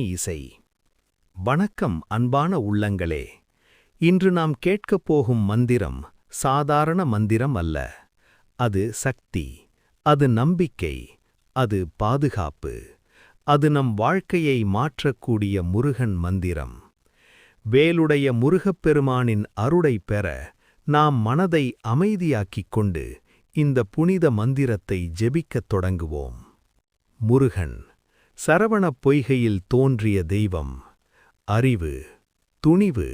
இசை. வணக்கம் அன்பான உள்ளங்களே. இன்று நாம் கேட்கப் போகும் மந்திரம் சாதாரண மந்திரம் அல்ல. அது சக்தி, அது நம்பிக்கை, அது பாதுகாப்பு, அது நம் வாழ்க்கையை மாற்றக்கூடிய முருகன் மந்திரம். வேலுடைய முருகப்பெருமானின் அருளை பெற நாம் மனதை அமைதியாக்கிக் கொண்டு இந்த புனித மந்திரத்தை ஜெபிக்கத் தொடங்குவோம். முருகன் சரவணப் பொய்கையில் தோன்றிய தெய்வம். அறிவு, துணிவு,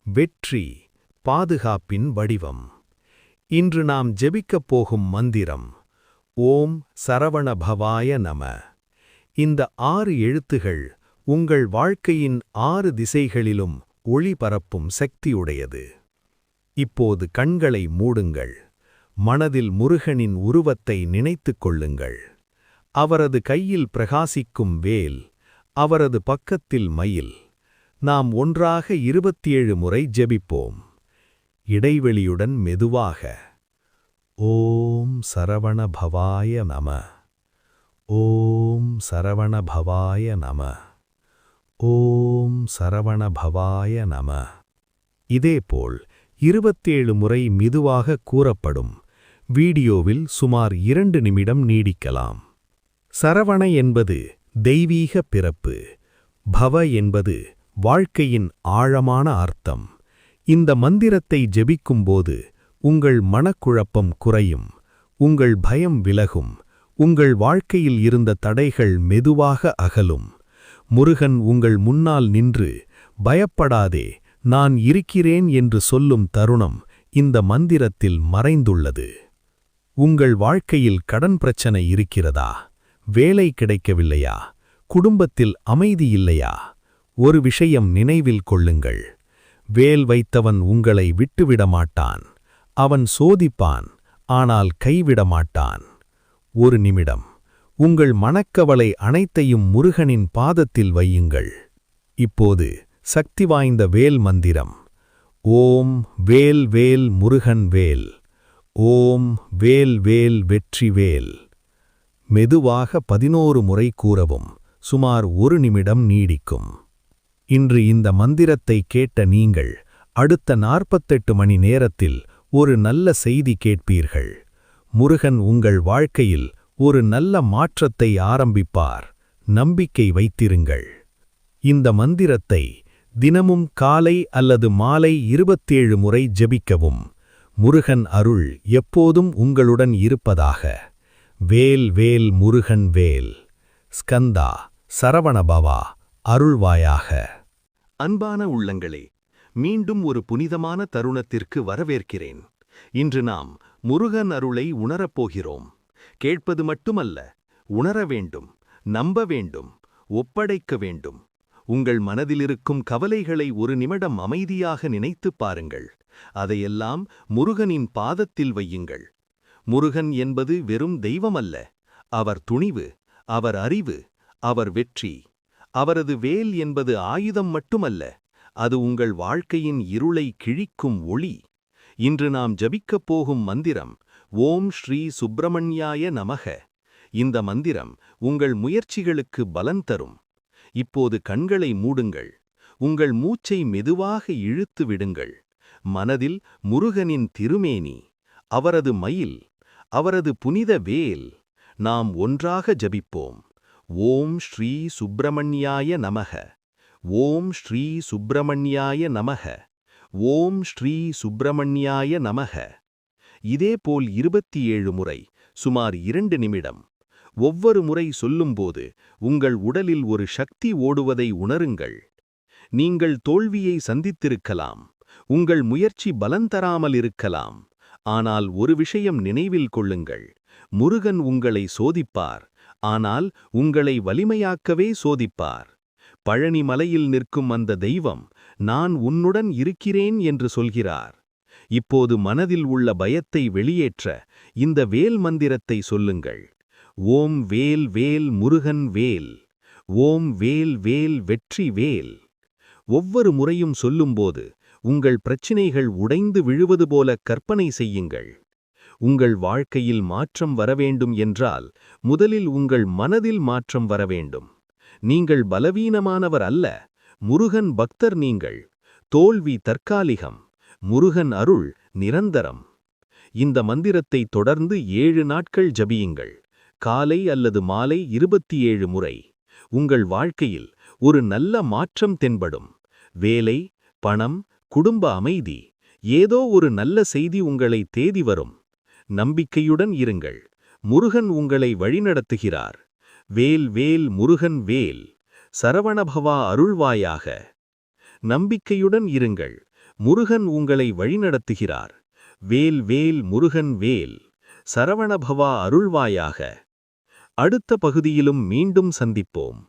வெற்றி, பாதுகாப்பின் வடிவம். இன்று நாம் ஜெபிக்கப் போகும் மந்திரம் ஓம் சரவண பவாய நம. இந்த 6 எழுத்துகள் உங்கள் வாழ்க்கையின் 6 திசைகளிலும் ஒளி பரப்பும் சக்தியுடையது. இப்போது கண்களை மூடுங்கள். மனதில் முருகனின் உருவத்தை நினைத்துக் கொள்ளுங்கள். அவரது கையில் பிரகாசிக்கும் வேல், அவரது பக்கத்தில் மயில். நாம் ஒன்றாக 27 முறை ஜெபிப்போம். இடைவெளியுடன் மெதுவாக. ஓம் சரவண பவாய நம. ஓம் சரவண பவாய நம. ஓம் சரவண பவாய நம. இதேபோல் 27 முறை மெதுவாக கூறப்படும். வீடியோவில் சுமார் 2 நிமிடம் நீடிக்கலாம். சரவண என்பது தெய்வீக பிறப்பு. பவ என்பது வாழ்க்கையின் ஆழமான அர்த்தம். இந்த மந்திரத்தை ஜெபிக்கும்போது உங்கள் மனக்குழப்பம் குறையும், உங்கள் பயம் விலகும், உங்கள் வாழ்க்கையில் இருந்த தடைகள் மெதுவாக அகலும். முருகன் உங்கள் முன்னால் நின்று பயப்படாதே, நான் இருக்கிறேன் என்று சொல்லும் தருணம் இந்த மந்திரத்தில் மறைந்துள்ளது. உங்கள் வாழ்க்கையில் கடன் பிரச்சனை இருக்கிறதா? வேலை கிடைக்கவில்லையா? குடும்பத்தில் அமைதி இல்லையா? ஒரு விஷயம் நினைவில் கொள்ளுங்கள். வேல் வைத்தவன் உங்களை விட்டுவிடமாட்டான். அவன் சோதிப்பான், ஆனால் கைவிடமாட்டான். ஒரு நிமிடம் உங்கள் மனக்கவலை அனைத்தையும் முருகனின் பாதத்தில் வையுங்கள். இப்போது சக்தி வாய்ந்த வேல் மந்திரம். ஓம் வேல் வேல் முருகன் வேல். ஓம் வேல் வேல் வெற்றி வேல். மெதுவாக 11 முறை கூறவும். சுமார் 1 நிமிடம் நீடிக்கும். இன்று இந்த மந்திரத்தை கேட்ட நீங்கள் அடுத்த 48 மணி நேரத்தில் ஒரு நல்ல செய்தி கேட்பீர்கள். முருகன் உங்கள் வாழ்க்கையில் ஒரு நல்ல மாற்றத்தை ஆரம்பிப்பார். நம்பிக்கை வைத்திருங்கள். இந்த மந்திரத்தை தினமும் காலை அல்லது மாலை 27 முறை ஜெபிக்கவும். முருகன் அருள் எப்போதும் உங்களுடன் இருப்பதாக. வேல் வேல் முருகன் வேல். ஸ்கந்தா சரவணபவா அருள்வாயாக. அன்பான உள்ளங்களே, மீண்டும் ஒரு புனிதமான தருணத்திற்கு வரவேற்கிறேன். இன்று நாம் முருகன் அருளை உணரப்போகிறோம். கேட்பது மட்டுமல்ல, உணர வேண்டும், நம்ப வேண்டும், ஒப்படைக்க வேண்டும். உங்கள் மனதிலிருக்கும் கவலைகளை ஒரு நிமிடம் அமைதியாக நினைத்துப் பாருங்கள். அதையெல்லாம் முருகனின் பாதத்தில் வையுங்கள். முருகன் என்பது வெறும் தெய்வமல்ல. அவர் துணிவு, அவர் அறிவு, அவர் வெற்றி. அவரது வேல் என்பது ஆயுதம் மட்டுமல்ல, அது உங்கள் வாழ்க்கையின் இருளை கிழிக்கும் ஒளி. இன்று நாம் ஜபிக்கப் போகும் மந்திரம் ஓம் ஸ்ரீ சுப்பிரமணியாய நமக. இந்த மந்திரம் உங்கள் முயற்சிகளுக்கு பலன் தரும். இப்போது கண்களை மூடுங்கள். உங்கள் மூச்சை மெதுவாக இழுத்து விடுங்கள். மனதில் முருகனின் திருமேனி, அவரது மயில், அவரது புனித வேல். நாம் ஒன்றாக ஜபிப்போம். ஓம் ஸ்ரீ சுப்பிரமணியாய நமக. ஓம் ஸ்ரீ சுப்பிரமணியாய நமக. ஓம் ஸ்ரீ சுப்பிரமணியாய நமக. இதேபோல் 27 முறை, சுமார் 2 நிமிடம். ஒவ்வொரு முறை சொல்லும்போது உங்கள் உடலில் ஒரு சக்தி ஓடுவதை உணருங்கள். நீங்கள் தோல்வியை சந்தித்திருக்கலாம், உங்கள் முயற்சி பலன் தராமல் இருக்கலாம். ஆனால் ஒரு விஷயம் நினைவில் கொள்ளுங்கள். முருகன் உங்களை சோதிப்பார், ஆனால் உங்களை வலிமையாக்கவே சோதிப்பார். பழனி மலையில் நிற்கும் அந்த தெய்வம் நான் உன்னுடன் இருக்கிறேன் என்று சொல்கிறார். இப்போது மனதில் உள்ள பயத்தை வெளியேற்ற இந்த வேல் மந்திரத்தை சொல்லுங்கள். ஓம் வேல் வேல் முருகன் வேல். ஓம் வேல் வேல் வெற்றி வேல். ஒவ்வொரு முறையும் சொல்லும்போது உங்கள் பிரச்சினைகள் உடைந்து விழுவது போல கற்பனை செய்யுங்கள். உங்கள் வாழ்க்கையில் மாற்றம் வரவேண்டும் என்றால் முதலில் உங்கள் மனதில் மாற்றம் வரவேண்டும். நீங்கள் பலவீனமானவர் அல்ல, முருகன் பக்தர் நீங்கள். தோல்வி தற்காலிகம், முருகன் அருள் நிரந்தரம். இந்த மந்திரத்தை தொடர்ந்து 7 நாட்கள் ஜபியுங்கள். காலை அல்லது மாலை 27 முறை. உங்கள் வாழ்க்கையில் ஒரு நல்ல மாற்றம் தென்படும். வேலை, பணம், குடும்ப அமைதி, ஏதோ ஒரு நல்ல செய்தி உங்களை தேடி வரும். நம்பிக்கையுடன் இருங்கள். முருகன் உங்களை வழிநடத்துகிறார். வேல் வேல் முருகன் வேல். சரவணபவா அருள்வாயாக. நம்பிக்கையுடன் இருங்கள். முருகன் உங்களை வழிநடத்துகிறார். வேல் வேல் முருகன் வேல். சரவணபவா அருள்வாயாக. அடுத்த பகுதியிலும் மீண்டும் சந்திப்போம்.